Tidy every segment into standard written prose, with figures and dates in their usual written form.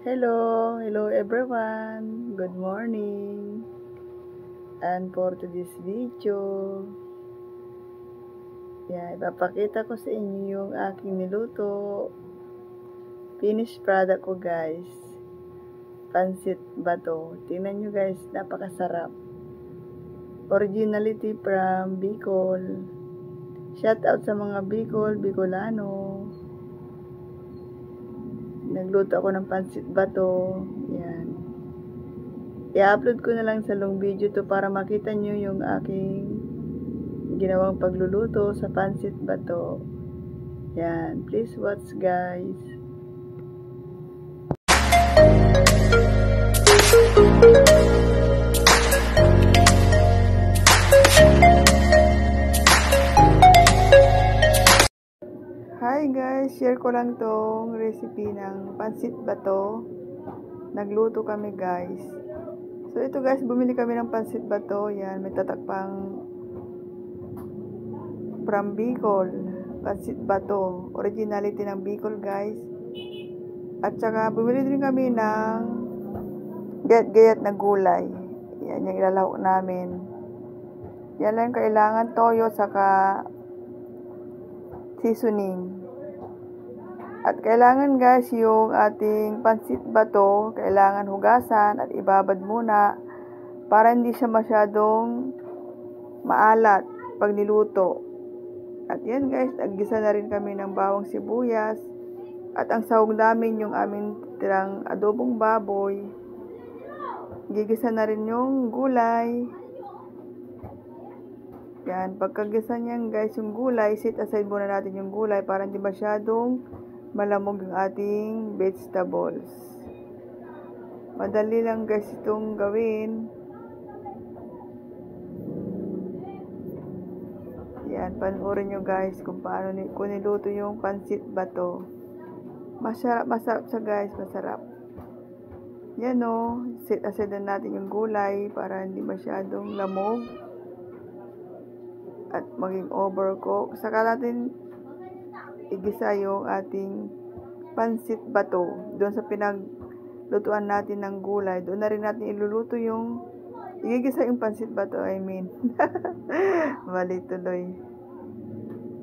Hello everyone. Good morning. And for today's video, ipapakita ko sa inyo yung aking niluto. Finished product ko guys. Pansit bato. Tingnan nyo guys, napakasarap. Originality from Bicol. Shout out sa mga Bicolano. Nagluto ako ng pansit bato. Yan. I-upload ko na lang sa long video to para makita nyo yung aking ginawang pagluluto sa pansit bato. Yan. Please watch guys. Hi guys, share ko lang tong recipe ng pansit bato. Nagluto kami guys. So ito guys, bumili kami ng pansit bato. Yan, may tatakpang from Bicol. Pansit bato. Originality ng Bicol guys. At saka bumili din kami ng gayat-gayat na gulay. Yan yung ilalahok namin. Yan lang kailangan, toyo saka seasoning. At kailangan guys, yung ating pansit bato, kailangan hugasan at ibabad muna para hindi siya masyadong maalat pag niluto. At yan guys, naggisa na rin kami ng bawang sibuyas. At ang sahog namin yung aming tirang adobong baboy. Gigisa na rin yung gulay. Yan, pagkagisa niyan guys yung gulay, set aside muna natin yung gulay para hindi masyadong malamog yung ating vegetables. Madali lang guys itong gawin. Yan, panoorin nyo guys kung paano kung niluto yung pansit bato. Masarap siya guys, masarap. Yan o, set aside na natin yung gulay para hindi masyadong lamog at maging overcook. Saka natin igisa yung ating pansit bato doon sa pinaglutuan natin ng gulay. Doon na rin natin iluluto yung igigisa yung pansit bato, mali tuloy.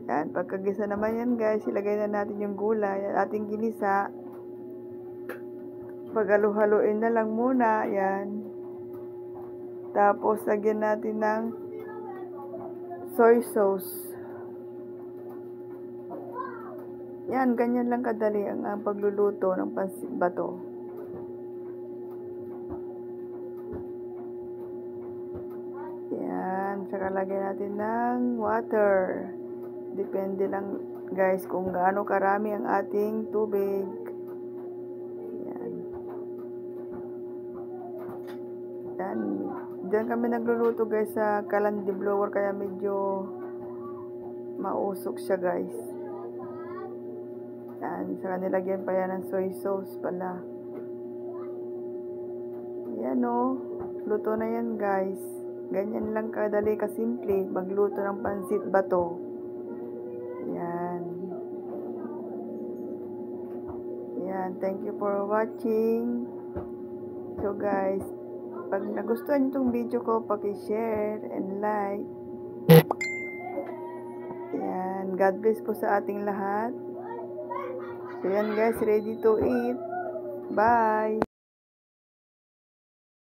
Yan, pagkagisa naman yan guys, ilagay na natin yung gulay at ating ginisa. Paghalu-haluin na lang muna, yan. Tapos lagyan natin ng soy sauce. Yan, ganyan lang kadali ang pagluluto ng pansit bato. Yan, saka lagyan natin ng water. Depende lang guys kung gaano karami ang ating tubig. Yan. Yan. Diyan kami nagluluto guys sa kalandi blower kaya medyo mausok siya guys. Yan, saka nilagyan pa yan ng soy sauce pala. Yan o, luto na yan guys. Ganyan lang kadali kasimple magluto ng pansit bato. Yan. Yan, thank you for watching. So guys, pag nagustuhan nyo itong video ko, paki-share and like. Yan, God bless po sa ating lahat. So yan guys, ready to eat. Bye!